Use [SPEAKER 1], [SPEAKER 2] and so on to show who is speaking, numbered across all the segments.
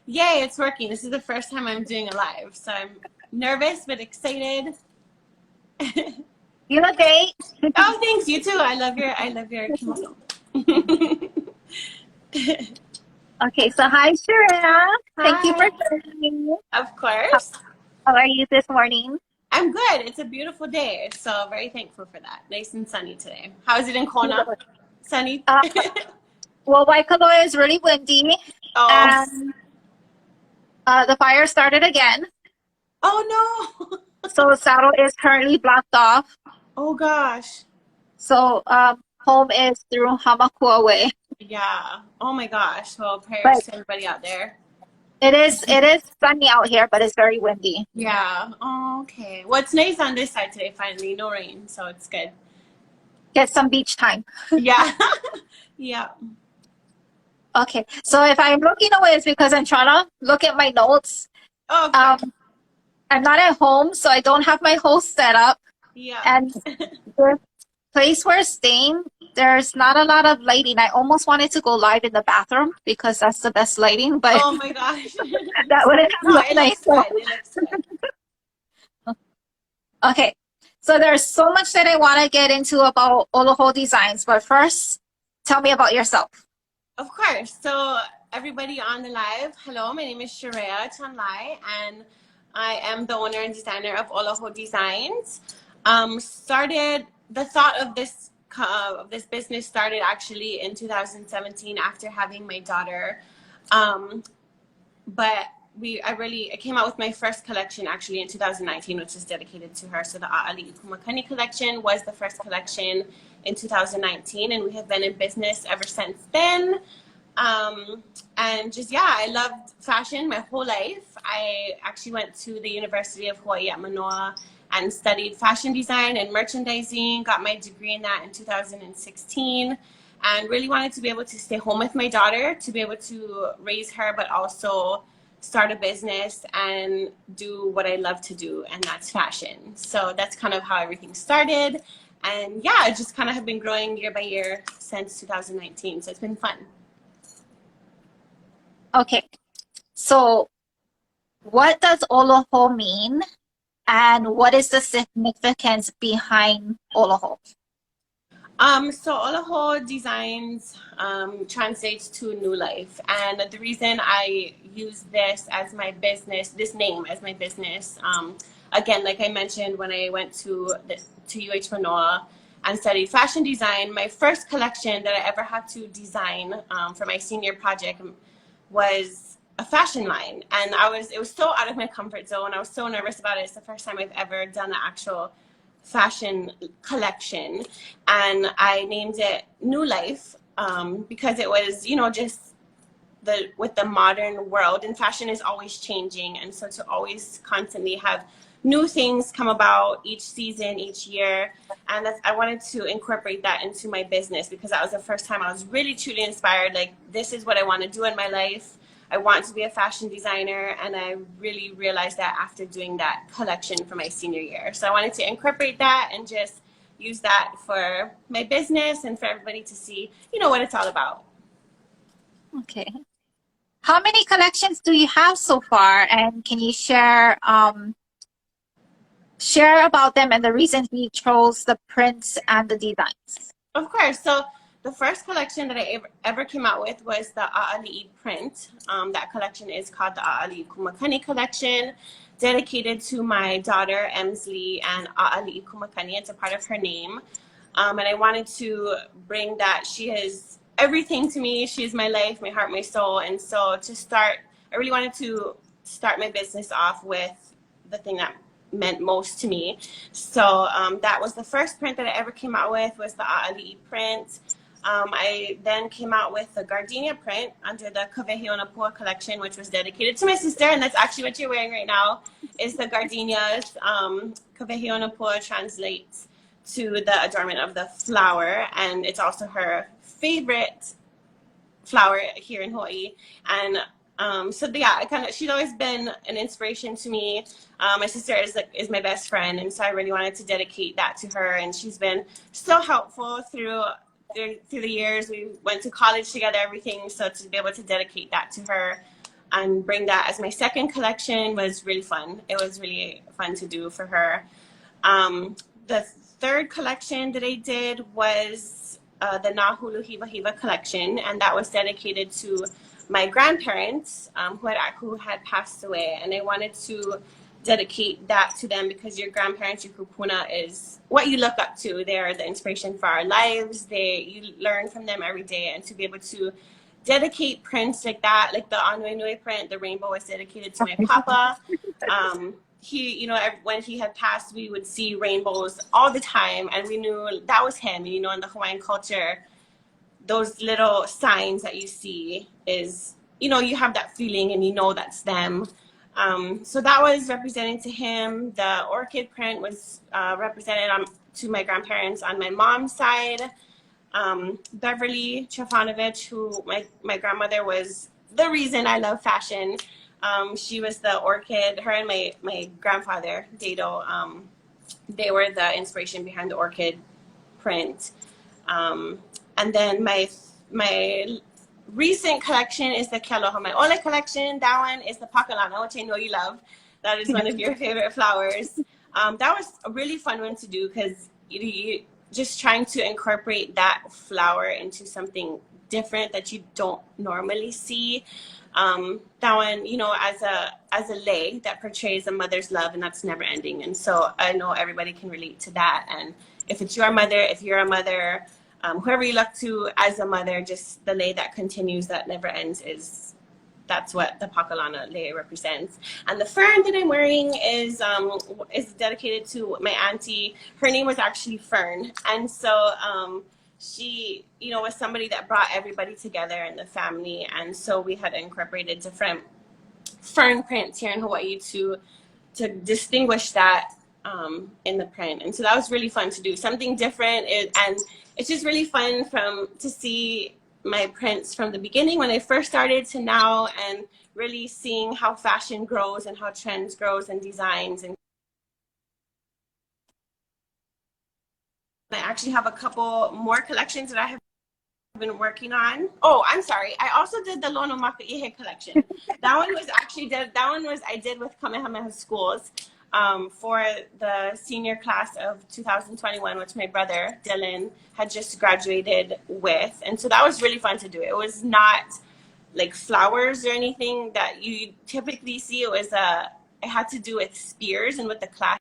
[SPEAKER 1] Yay, it's working. This is the first time I'm doing a live, so I'm nervous but excited.
[SPEAKER 2] You look great.
[SPEAKER 1] Oh, thanks. You too. I love your kimono.
[SPEAKER 2] Okay, so hi, Sharayah. Thank you for
[SPEAKER 1] Hi.
[SPEAKER 2] joining me.
[SPEAKER 1] Of course.
[SPEAKER 2] How are you this morning?
[SPEAKER 1] I'm good. It's a beautiful day, so very thankful for that. Nice and sunny today. How is it in Kona? Sunny?
[SPEAKER 2] Well, Waikoloa is really windy,
[SPEAKER 1] Oh.
[SPEAKER 2] and the fire started again.
[SPEAKER 1] Oh, no.
[SPEAKER 2] So Saddle is currently blocked off.
[SPEAKER 1] Oh, gosh.
[SPEAKER 2] So home is through Hamakua Way.
[SPEAKER 1] Yeah. Oh, my gosh. Well, prayers to everybody out there.
[SPEAKER 2] It is sunny out here, but it's very windy.
[SPEAKER 1] Yeah. Oh, okay. Well, it's nice on this side today, finally. No rain, so it's good.
[SPEAKER 2] Get some beach time.
[SPEAKER 1] Yeah. Yeah.
[SPEAKER 2] Okay, so if I'm looking away, it's because I'm trying to look at my notes.
[SPEAKER 1] Oh, okay.
[SPEAKER 2] I'm not at home, so I don't have my host set up.
[SPEAKER 1] Yeah.
[SPEAKER 2] And the place we're staying, there's not a lot of lighting. I almost wanted to go live in the bathroom because that's the best lighting, but
[SPEAKER 1] Oh my gosh.
[SPEAKER 2] that would have looked nice.
[SPEAKER 1] It looks good.
[SPEAKER 2] Okay, so there's so much that I want to get into about Ola Hou Designs, but first, tell me about yourself.
[SPEAKER 1] Of course. So everybody on the live, hello, my name is Sharayah Chun-Lai, and I am the owner and designer of Ola Hou Designs. The thought of this business started actually in 2017 after having my daughter. But I came out with my first collection actually in 2019, which is dedicated to her. So the Ali Kumakuni Collection was the first collection in 2019, and we have been in business ever since then. And just, yeah, I loved fashion my whole life. I actually went to the University of Hawaii at Manoa and studied fashion design and merchandising, got my degree in that in 2016, and really wanted to be able to stay home with my daughter, to be able to raise her, but also start a business and do what I love to do, and that's fashion. So that's kind of how everything started. And yeah, it just kind of have been growing year by year since 2019. So it's been fun.
[SPEAKER 2] Okay, so what does Ola Hou mean, and what is the significance behind Ola Hou?
[SPEAKER 1] So Ola Hou Designs translates to new life, and the reason I use this as my business, this name as my business, again, like I mentioned, when I went to UH Manoa and studied fashion design, my first collection that I ever had to design for my senior project was a fashion line, and it was so out of my comfort zone. I was so nervous about it. It's the first time I've ever done an actual fashion collection, and I named it New Life because it was, you know, just with the modern world, and fashion is always changing, and so to always constantly have new things come about each season, each year, and I wanted to incorporate that into my business because that was the first time I was really truly inspired, like, this is what I want to do in my life. I want to be a fashion designer, and I really realized that after doing that collection for my senior year. So I wanted to incorporate that and just use that for my business and for everybody to see, you know, what it's all about.
[SPEAKER 2] Okay. How many collections do you have so far, and can you share about them and the reasons you chose the prints and the designs?
[SPEAKER 1] Of course. So the first collection that I ever came out with was the A'ali'i print. That collection is called the Ali Kumakuni Collection, dedicated to my daughter, Emsley, and Ali Kumakuni. It's a part of her name. And I wanted to bring that. She is everything to me. She is my life, my heart, my soul. And so I really wanted to start my business off with the thing that meant most to me. So that was the first print that I ever came out with, was the A'ali'i print. I then came out with the gardenia print under the Kaweheonapua collection, which was dedicated to my sister, and that's actually what you're wearing right now, is the gardenias. Kaweheonapua translates to the adornment of the flower, and it's also her favorite flower here in Hawaii. And so yeah, she's always been an inspiration to me. My sister is my best friend, and so I really wanted to dedicate that to her, and she's been so helpful through the years. We went to college together, everything, so to be able to dedicate that to her and bring that as my second collection was really fun. It was really fun to do for her. The third collection that I did was the Nahuluhihiva Collection, and that was dedicated to my grandparents who had passed away, and I wanted to dedicate that to them because your grandparents, your kupuna, is what you look up to. They are the inspiration for our lives. You learn from them every day, and to be able to dedicate prints like that, like the Anui Nui print, the rainbow was dedicated to my papa. He, you know, when he had passed, we would see rainbows all the time, and we knew that was him. You know, in the Hawaiian culture, those little signs that you see is, you know, you have that feeling and you know that's them. So that was representing to him. The orchid print was represented to my grandparents on my mom's side. Beverly Chefanovich, who my grandmother was the reason I love fashion. She was the orchid, her and my grandfather, Dado, they were the inspiration behind the orchid print. And then my recent collection is the Kealoha Mai Ole collection. That one is the Pakalana, which I know you love. That is one of your favorite flowers. That was a really fun one to do because you just trying to incorporate that flower into something different that you don't normally see. That one, you know, as a lei that portrays a mother's love, and that's never ending. And so I know everybody can relate to that. And if it's your mother, if you're a mother, whoever you look to as a mother, just the lei that continues, that never ends, that's what the Pakalana lei represents. And the fern that I'm wearing is dedicated to my auntie. Her name was actually Fern, and so she, you know, was somebody that brought everybody together in the family, and so we had incorporated different fern prints here in Hawaii to distinguish that in the print. And so that was really fun to do, something different. And it's just really fun to see my prints from the beginning when I first started to now, and really seeing how fashion grows and how trends grows and designs. And I actually have a couple more collections that I have been working on. Oh, I'm sorry. I also did the Lono Maka'ihe collection. That one was I did with Kamehameha schools for the senior class of 2021, which my brother Dylan had just graduated with. And so that was really fun to do. It was not like flowers or anything that you typically see. It had to do with spears and with the class.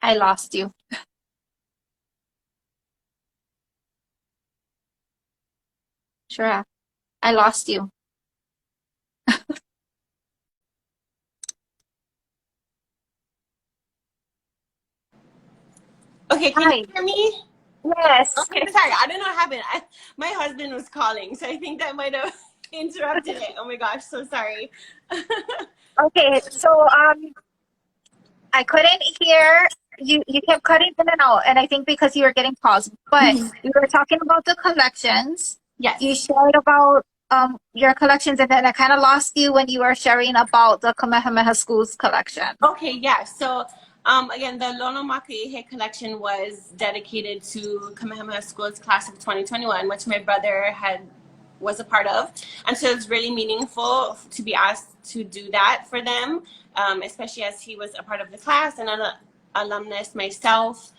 [SPEAKER 2] I lost you. Sure, I lost you.
[SPEAKER 1] Okay, can you hear me?
[SPEAKER 2] Yes.
[SPEAKER 1] Okay, sorry, I don't know what happened. My husband was calling, so I think that might have interrupted it. Oh my gosh, so sorry.
[SPEAKER 2] Okay, so I couldn't hear you. You kept cutting in and out, and I think because you were getting paused. But you were talking about the collections.
[SPEAKER 1] Yes.
[SPEAKER 2] You shared about your collections, and then I kind of lost you when you were sharing about the Kamehameha Schools collection.
[SPEAKER 1] Okay, yeah. So again, the Lono Maka'ihe collection was dedicated to Kamehameha Schools class of 2021, which my brother was a part of. And so it's really meaningful to be asked to do that for them, especially as he was a part of the class and an alumnus myself.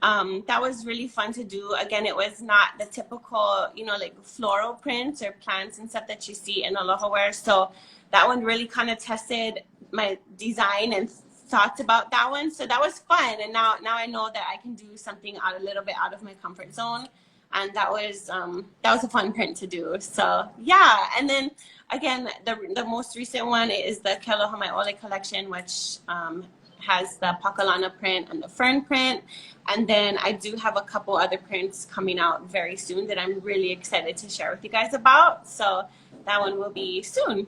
[SPEAKER 1] That was really fun to do. Again, it was not the typical, you know, like floral prints or plants and stuff that you see in aloha wear. So that one really kind of tested my design and thoughts about that one. So that was fun. And now I know that I can do something a little bit out of my comfort zone. And that was a fun print to do. So yeah. And then again, the most recent one is the Kealoha Mai Ole collection, which has the Pakalana print and the fern print. And then I do have a couple other prints coming out very soon that I'm really excited to share with you guys about. So that one will be soon.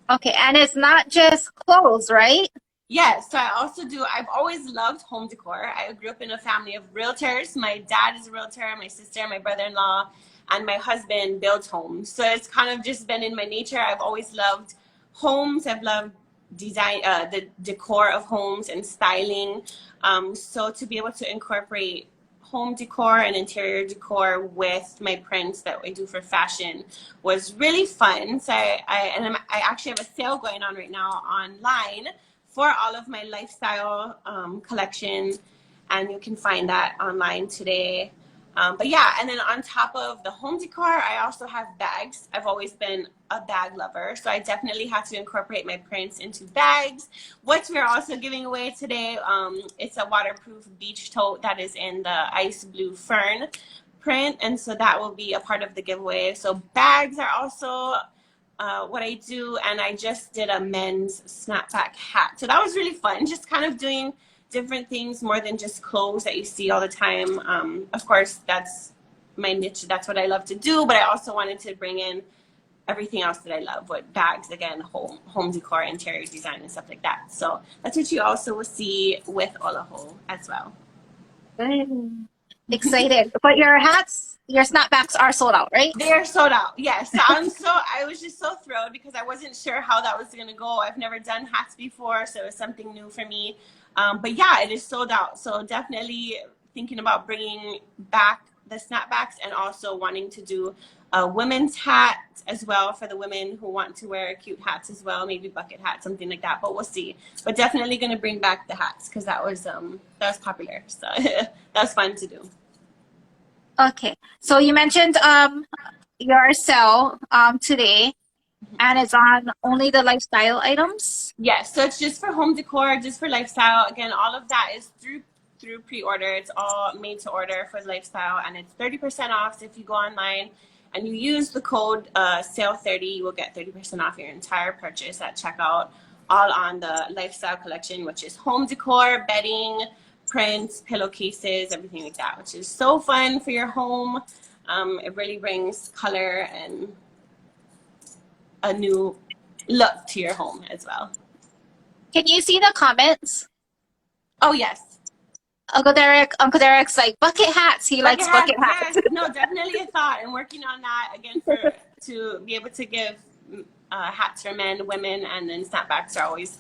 [SPEAKER 2] Okay, and it's not just clothes, right?
[SPEAKER 1] Yes, so I've always loved home decor. I grew up in a family of realtors. My dad is a realtor, my sister, my brother-in-law, and my husband builds homes. So it's kind of just been in my nature. I've always loved homes. I've loved design, the decor of homes and styling. So to be able to incorporate home decor and interior decor with my prints that I do for fashion was really fun. So I actually have a sale going on right now online for all of my lifestyle collection, and you can find that online today. But yeah, and then on top of the home decor, I also have bags. I've always been a bag lover, so I definitely had to incorporate my prints into bags, which we're also giving away today. It's a waterproof beach tote that is in the ice blue fern print, and so that will be a part of the giveaway. So bags are also what I do, and I just did a men's snapback hat. So that was really fun, just kind of doing different things more than just clothes that you see all the time. Of course, that's my niche. That's what I love to do, but I also wanted to bring in everything else that I love with bags, again, home decor, interior design, and stuff like that. So that's what you also will see with Ola Hou as well.
[SPEAKER 2] Excited. But your hats, your snapbacks are sold out, right?
[SPEAKER 1] They are sold out, yes. So I was just so thrilled because I wasn't sure how that was going to go. I've never done hats before, so it was something new for me. But yeah, it is sold out. So definitely thinking about bringing back the snapbacks, and also wanting to do a women's hat as well for the women who want to wear cute hats as well, maybe bucket hats, something like that. But we'll see. But definitely going to bring back the hats because that was popular. So that was fun to do.
[SPEAKER 2] Okay. So you mentioned your sale today, and it's on only the lifestyle items?
[SPEAKER 1] Yes, so it's just for home decor, just for lifestyle. Again, all of that is through pre-order. It's all made to order for lifestyle, and it's 30% off. So if you go online and you use the code SALE30, you will get 30% off your entire purchase at checkout, all on the lifestyle collection, which is home decor, bedding, prints, pillowcases, everything like that, which is so fun for your home. It really brings color and a new look to your home as well.
[SPEAKER 2] Can you see the comments?
[SPEAKER 1] Oh, yes.
[SPEAKER 2] Uncle Derek's like, bucket hats. He likes bucket hats.
[SPEAKER 1] Yes. No, definitely a thought. And working on that again to be able to give hats for men, women, and then snapbacks are always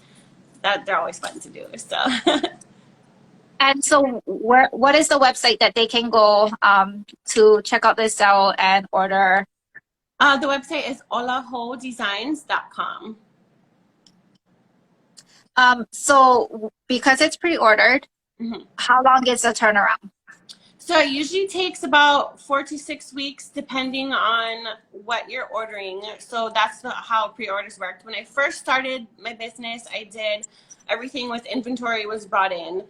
[SPEAKER 1] fun to do. So.
[SPEAKER 2] And so, what is the website that they can go to check out this sale and order?
[SPEAKER 1] The website is olahoudesigns.com.
[SPEAKER 2] So because it's pre-ordered, how long is the turnaround?
[SPEAKER 1] So it usually takes about 4 to 6 weeks, depending on what you're ordering. So that's how pre-orders worked. When I first started my business, I did everything with inventory was brought in.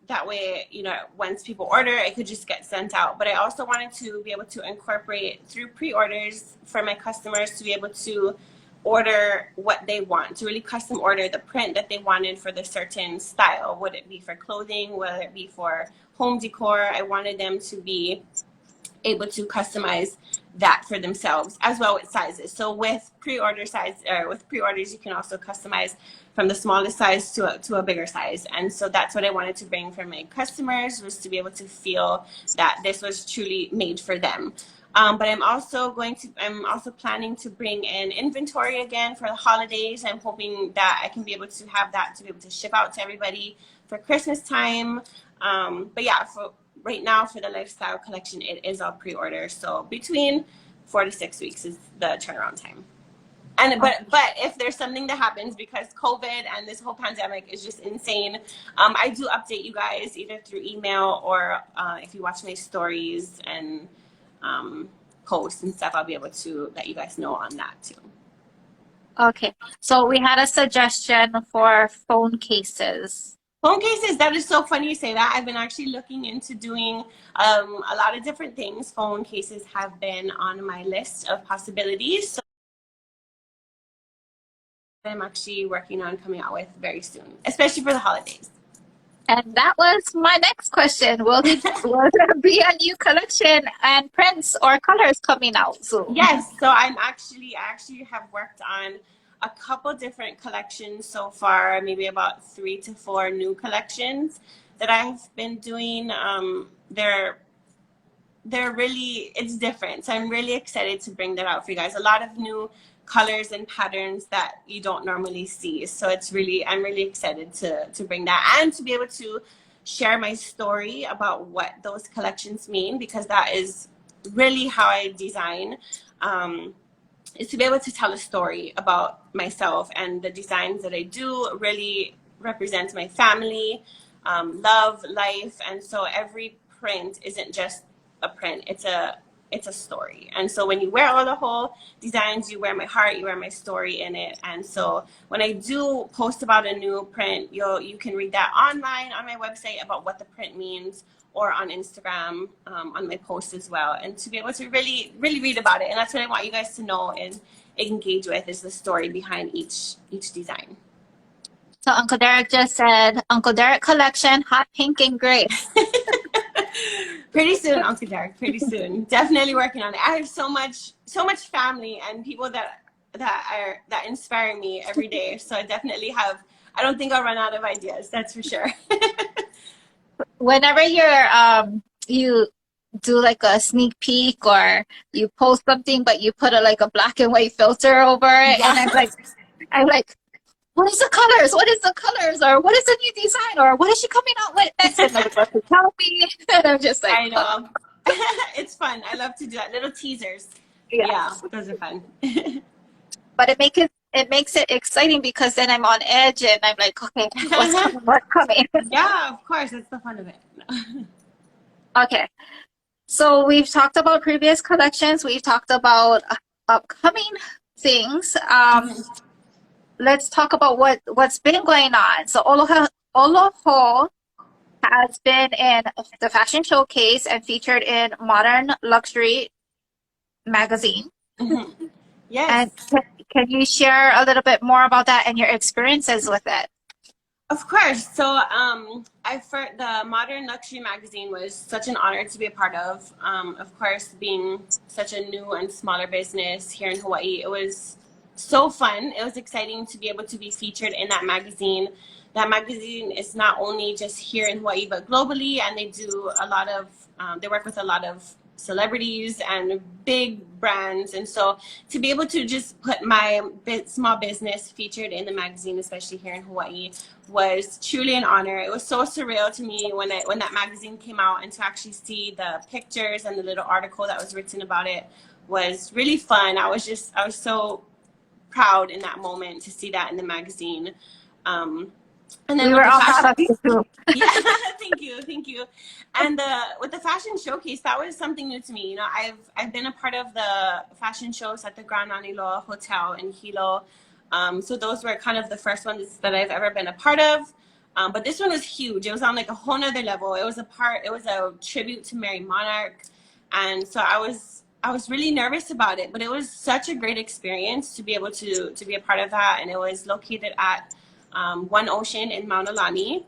[SPEAKER 1] That way, you know, once people order, it could just get sent out. But I also wanted to be able to incorporate through pre-orders for my customers to be able to order what they want, to really custom order the print that they wanted for the certain style. Would it be for clothing? Would it be for home decor? I wanted them to be able to customize that for themselves, as well with sizes. So with pre-orders, you can also customize from the smallest size to a bigger size. And so that's what I wanted to bring for my customers, was to be able to feel that this was truly made for them. But I'm also planning to bring in inventory again for the holidays. I'm hoping that I can be able to have that to be able to ship out to everybody for Christmas time. But yeah, for right now, for the lifestyle collection, it is all pre-order. So between 4 to 6 weeks is the turnaround time. And but if there's something that happens, because COVID and this whole pandemic is just insane, I do update you guys either through email or if you watch my stories and posts and stuff, I'll be able to let you guys know on that too.
[SPEAKER 2] Okay, so we had a suggestion for phone cases.
[SPEAKER 1] Phone cases, that is so funny you say that. I've been actually looking into doing a lot of different things. Phone cases have been on my list of possibilities. So I'm actually working on coming out with very soon, especially for the holidays.
[SPEAKER 2] And that was my next question. Will there be a new collection and prints or colors coming out soon?
[SPEAKER 1] Yes, so I actually have worked on a couple different collections so far, maybe about 3 to 4 new collections that I've been doing. They're really, it's different. So I'm really excited to bring that out for you guys. A lot of new colors and patterns that you don't normally see. So it's really, I'm really excited to bring that and to be able to share my story about what those collections mean, because that is really how I design, is to be able to tell a story about myself, and the designs that I do really represent my family, love, life. And so every print isn't just a print, it's a story. And so when you wear Ola Hou Designs, you wear my heart, you wear my story in it. And so when I do post about a new print, you can read that online on my website about what the print means, or on Instagram, on my post as well. And to be able to really, really read about it. And that's what I want you guys to know and engage with, is the story behind each design.
[SPEAKER 2] So Uncle Derek just said, Uncle Derek Collection, hot pink and gray.
[SPEAKER 1] Pretty soon, Uncle Derek, pretty soon. Definitely working on it. I have so much family and people that inspire me every day. So I definitely have, I don't think I'll run out of ideas, that's for sure.
[SPEAKER 2] Whenever you do like a sneak peek, or you post something but you put a black and white filter over it, yeah. And I'm like, what is the colors? What is the colors? Or what is the new design? Or what is she coming out with next? And like, what to tell me? And I'm just like,
[SPEAKER 1] I know. It's fun. I love to do that. Little teasers. Yeah, those are fun.
[SPEAKER 2] But it makes it exciting, because then I'm on edge and I'm like, okay, what's coming?
[SPEAKER 1] Yeah, of course. That's the fun of it.
[SPEAKER 2] Okay. So we've talked about previous collections. We've talked about upcoming things. Let's talk about what's been going on. So Ola Hou has been in the fashion showcase and featured in Modern Luxury magazine.
[SPEAKER 1] Mm-hmm. Yes.
[SPEAKER 2] And can you share a little bit more about that and your experiences with it?
[SPEAKER 1] Of course. So the Modern Luxury magazine was such an honor to be a part of. Of course, being such a new and smaller business here in Hawaii, it was so fun. It was exciting to be able to be featured in that magazine. That magazine is not only just here in Hawaii, but globally, and they do a lot of, they work with a lot of celebrities and big brands. And so to be able to just put my small business featured in the magazine, especially here in Hawaii, was truly an honor. It was so surreal to me when that magazine came out, and to actually see the pictures and the little article that was written about it was really fun. I was so proud in that moment to see that in the magazine. And then
[SPEAKER 2] we were all proud of you too.
[SPEAKER 1] Yeah, thank you. And with the fashion showcase, that was something new to me. You know, I've been a part of the fashion shows at the Grand Aniloa Hotel in Hilo. So those were kind of the first ones that I've ever been a part of. But this one was huge. It was on like a whole nother level. It was a tribute to Mary Monarch. And so I was really nervous about it, but it was such a great experience to be able to be a part of that. And it was located at One Ocean in Mauna Lani,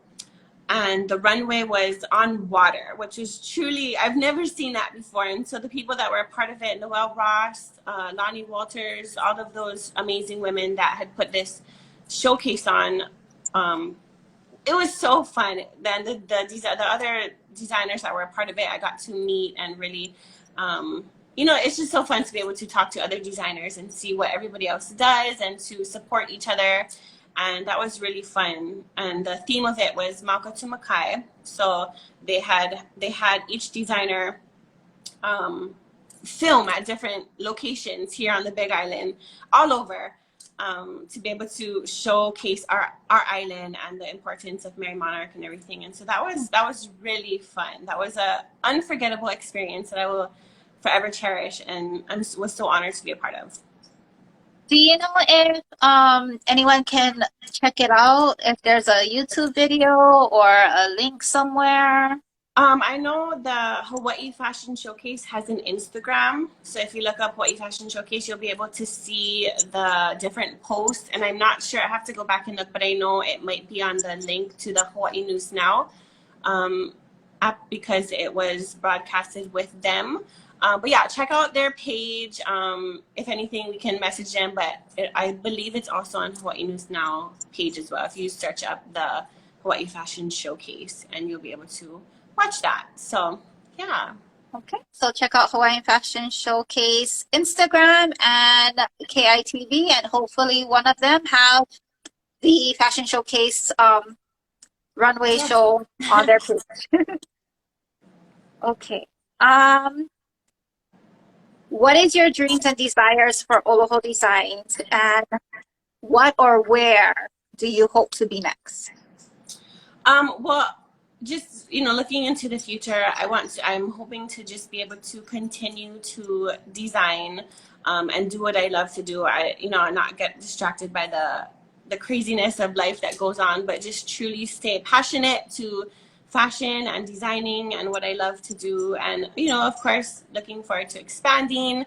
[SPEAKER 1] and the runway was on water, which is truly, I've never seen that before. And so the people that were a part of it, Noelle Ross, Lonnie Walters, all of those amazing women that had put this showcase on, it was so fun. Then the other designers that were a part of it, I got to meet and really, you know, it's just so fun to be able to talk to other designers and see what everybody else does and to support each other. And that was really fun. And the theme of it was Mauka to Makai. So they had each designer film at different locations here on the Big Island, all over, to be able to showcase our island and the importance of Mary Monarch and everything. And so that was really fun. That was a unforgettable experience that I will forever cherish, and I was so honored to be a part of.
[SPEAKER 2] Do you know if anyone can check it out, if there's a YouTube video or a link somewhere?
[SPEAKER 1] I know the Hawaii Fashion Showcase has an Instagram. So if you look up Hawaii Fashion Showcase, you'll be able to see the different posts. And I'm not sure, I have to go back and look, but I know it might be on the link to the Hawaii News Now app, because it was broadcasted with them. But yeah, check out their page. If anything, we can message them, but I believe it's also on Hawaii News Now page as well. If you search up the Hawaii Fashion Showcase, and you'll be able to watch that. So yeah.
[SPEAKER 2] Okay, so check out Hawaiian Fashion Showcase Instagram and KITV, and hopefully one of them have the Fashion Showcase runway
[SPEAKER 1] Yes.
[SPEAKER 2] show on their page. Okay. What is your dreams and desires for Ola Hou Designs, and what or where do you hope to be next?
[SPEAKER 1] Well, just, looking into the future, I'm hoping to just be able to continue to design, and do what I love to do. Not get distracted by the craziness of life that goes on, but just truly stay passionate to fashion and designing and what I love to do. And, of course, looking forward to expanding,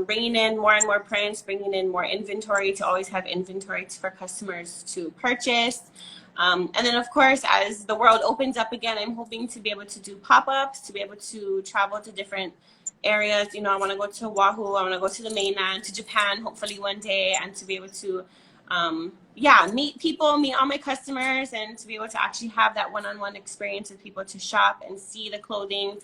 [SPEAKER 1] bringing in more and more prints, bringing in more inventory, to always have inventory for customers to purchase. And then, of course, as the world opens up again, I'm hoping to be able to do pop-ups, to be able to travel to different areas. I want to go to Oahu, I want to go to the mainland, to Japan, hopefully one day, and to be able to, meet people, meet all my customers, and to be able to actually have that one-on-one experience with people, to shop and see the clothing.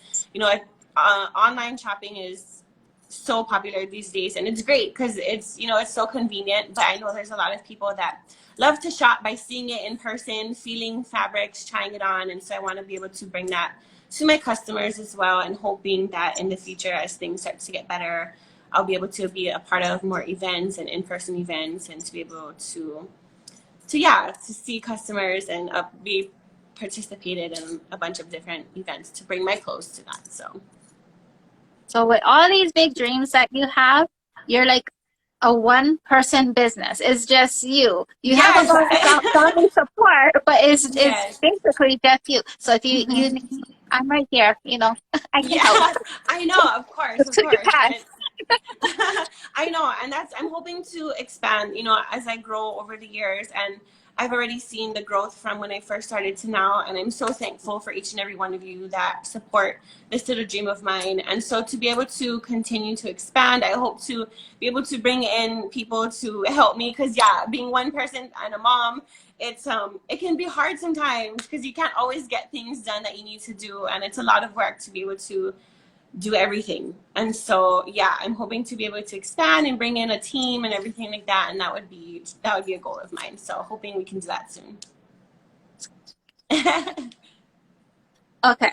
[SPEAKER 1] Online shopping is so popular these days, and it's great because it's so convenient, but I know there's a lot of people that love to shop by seeing it in person, feeling fabrics, trying it on. And so I want to be able to bring that to my customers as well, and hoping that in the future, as things start to get better, I'll be able to be a part of more events and in-person events, and to be able to see customers and be participated in a bunch of different events to bring my clothes to that.
[SPEAKER 2] So with all these big dreams that you have, you're like a one-person business. It's just you. You have a lot of family support, but it's basically just you. So if you need, I'm right here. I can help.
[SPEAKER 1] I know, of course.
[SPEAKER 2] You can.
[SPEAKER 1] I know, and I'm hoping to expand, as I grow over the years, and I've already seen the growth from when I first started to now, and I'm so thankful for each and every one of you that support this little dream of mine. And so to be able to continue to expand, I hope to be able to bring in people to help me, because being one person and a mom, it can be hard sometimes, because you can't always get things done that you need to do, and it's a lot of work to be able to do everything. And so I'm hoping to be able to expand and bring in a team and everything like that, and that would be a goal of mine. So hoping we can do that soon.
[SPEAKER 2] Okay,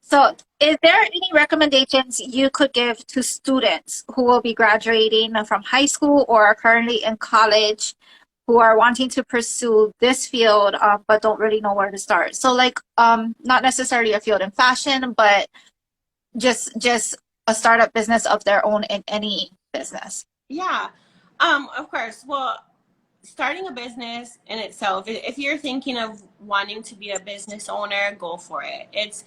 [SPEAKER 2] so is there any recommendations you could give to students who will be graduating from high school or are currently in college, who are wanting to pursue this field but don't really know where to start? So like not necessarily a field in fashion, but just a startup business of their own in any business.
[SPEAKER 1] Of course. Well, starting a business in itself, if you're thinking of wanting to be a business owner, go for it. It's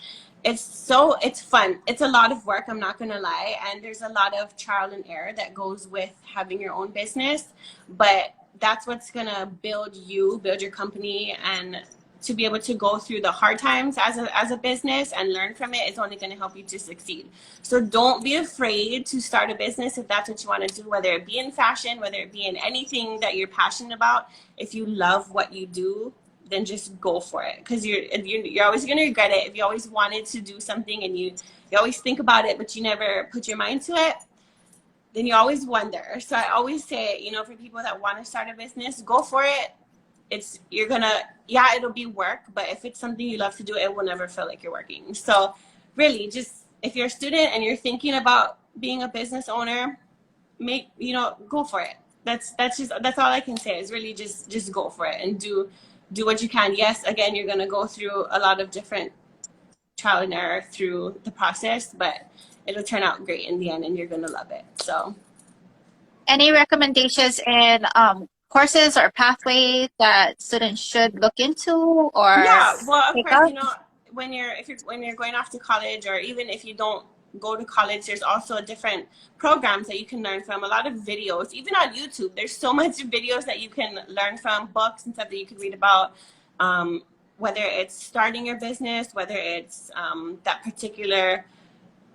[SPEAKER 1] fun. It's a lot of work, I'm not gonna lie, and there's a lot of trial and error that goes with having your own business, but that's what's gonna build your company. And to be able to go through the hard times as a business and learn from it is only going to help you to succeed. So don't be afraid to start a business if that's what you want to do, whether it be in fashion, whether it be in anything that you're passionate about. If you love what you do, then just go for it, because you're always going to regret it. If you always wanted to do something and you always think about it, but you never put your mind to it, then you always wonder. So I always say, for people that want to start a business, go for it. It'll be work, but if it's something you love to do, it will never feel like you're working. So really, just if you're a student and you're thinking about being a business owner, go for it. That's all I can say, is really just go for it and do what you can. Yes, again, you're going to go through a lot of different trial and error through the process, but it'll turn out great in the end, and you're going to love it. So
[SPEAKER 2] any recommendations in courses or pathways that students should look into? Or
[SPEAKER 1] of course, when you're going off to college, or even if you don't go to college, there's also different programs that you can learn from. A lot of videos, even on YouTube, there's so much videos that you can learn from, books and stuff that you can read about, whether it's starting your business, whether it's that particular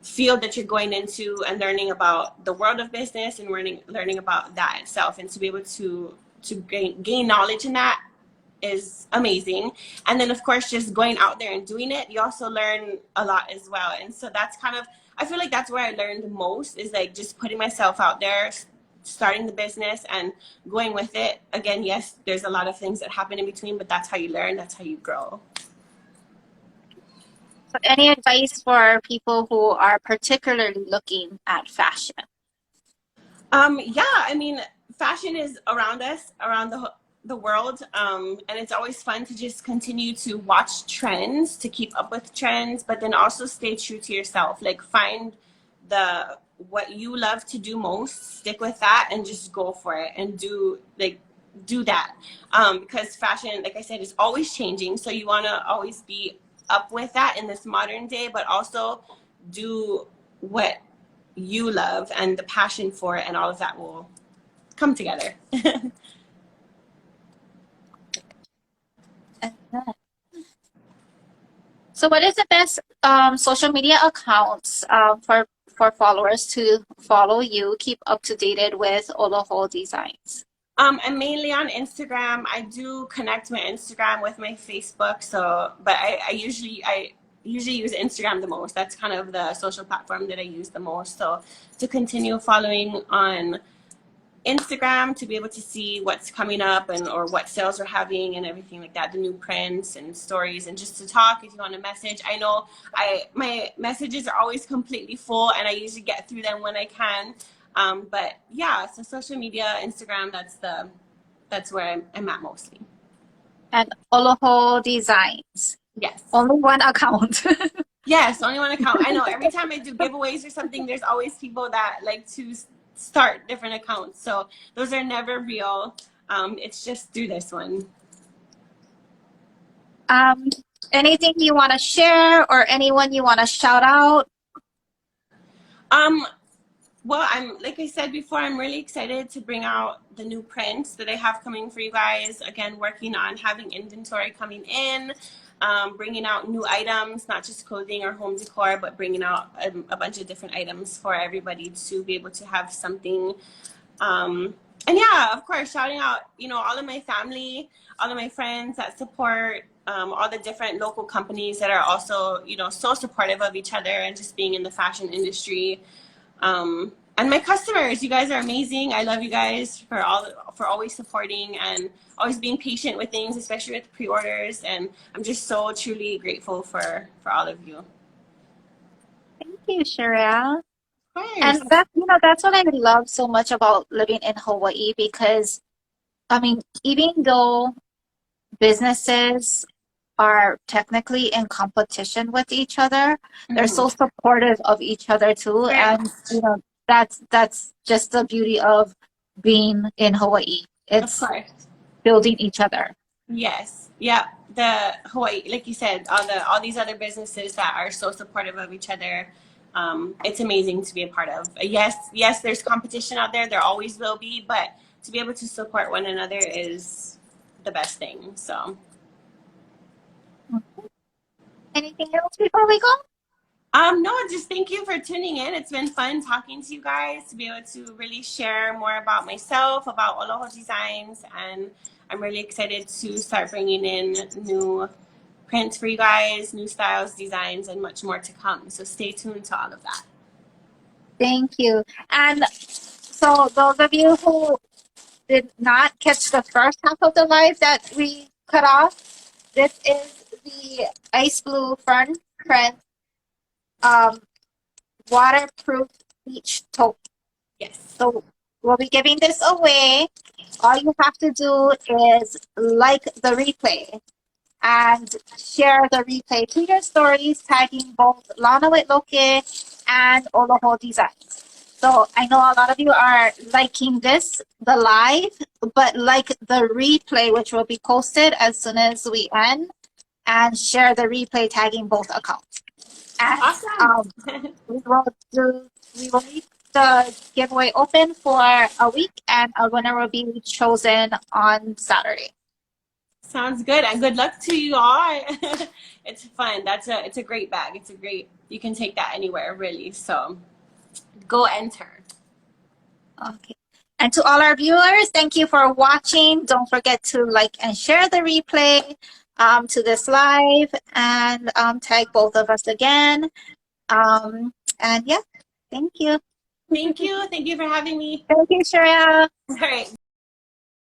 [SPEAKER 1] field that you're going into, and learning about the world of business and learning about that itself. And to be able to gain knowledge in that is amazing. And then of course, just going out there and doing it, you also learn a lot as well. And so that's I feel like that's where I learned the most, is like just putting myself out there, starting the business and going with it. Again, yes, there's a lot of things that happen in between, but that's how you learn, that's how you grow.
[SPEAKER 2] So any advice for people who are particularly looking at fashion?
[SPEAKER 1] Yeah, I mean, fashion is around us, around the world, and it's always fun to just continue to watch trends, to keep up with trends, but then also stay true to yourself. Like, find what you love to do most, stick with that, and just go for it and do that. Because fashion, like I said, is always changing, so you want to always be up with that in this modern day, but also do what you love, and the passion for it and all of that will come together.
[SPEAKER 2] So what is the best social media accounts for followers to follow you, keep up to date with Ola Hou Designs?
[SPEAKER 1] I'm mainly on Instagram. I do connect my Instagram with my Facebook, but I usually use Instagram the most. That's kind of the social platform that I use the most. So to continue following on Instagram, to be able to see what's coming up or what sales are having and everything like that, the new prints and stories, and just to talk if you want to message. I know my messages are always completely full, and I usually get through them when I can. But yeah, so social media, Instagram, that's where I'm at mostly.
[SPEAKER 2] And Ola Hou Designs.
[SPEAKER 1] Yes.
[SPEAKER 2] Only one account.
[SPEAKER 1] Yes, only one account. I know every time I do giveaways or something, there's always people that like to start different accounts. So those are never real. It's just through this one.
[SPEAKER 2] Anything you want to share or anyone you want to shout out?
[SPEAKER 1] Well, like I said before, I'm really excited to bring out the new prints that I have coming for you guys. Again, working on having inventory coming in, bringing out new items, not just clothing or home decor, but bringing out a bunch of different items for everybody to be able to have something. And yeah, of course, shouting out, all of my family, all of my friends that support, all the different local companies that are also, so supportive of each other and just being in the fashion industry. And my customers, you guys are amazing. I love you guys for always supporting and always being patient with things, especially with pre-orders. And I'm just so truly grateful for all of you.
[SPEAKER 2] Thank you, Sharayah. And that's what I love so much about living in Hawaii, because I mean, even though businesses are technically in competition with each other, they're so supportive of each other too. And that's just the beauty of being in Hawaii. It's building each other.
[SPEAKER 1] Yes. Yeah. The Hawaii, like you said, all these other businesses that are so supportive of each other. It's amazing to be a part of. Yes, there's competition out there. There always will be, but to be able to support one another is the best thing. So.
[SPEAKER 2] Anything else before we go?
[SPEAKER 1] No, just thank you for tuning in. It's been fun talking to you guys, to be able to really share more about myself, about Ola Hou Designs, and I'm really excited to start bringing in new prints for you guys, new styles, designs, and much more to come. So stay tuned to all of that.
[SPEAKER 2] Thank you. And so those of you who did not catch the first half of the live that we cut off, this is the ice blue fern print waterproof beach tote.
[SPEAKER 1] Yes.
[SPEAKER 2] So we'll be giving this away. All you have to do is like the replay and share the replay to your stories, tagging both Launa with Loke and Ola Hou Designs. So I know a lot of you are liking the live, but like the replay, which will be posted as soon as we end, and share the replay tagging both accounts. And,
[SPEAKER 1] awesome.
[SPEAKER 2] we will leave the giveaway open for a week, and a winner will be chosen on Saturday.
[SPEAKER 1] Sounds good, and good luck to you all. It's fun. It's a great bag. You can take that anywhere, really. So go enter.
[SPEAKER 2] Okay. And to all our viewers, thank you for watching. Don't forget to like and share the replay to this live, and tag both of us again. And yeah, thank you.
[SPEAKER 1] Thank you. Thank you for having me.
[SPEAKER 2] Thank you, Sharayah.
[SPEAKER 1] All right.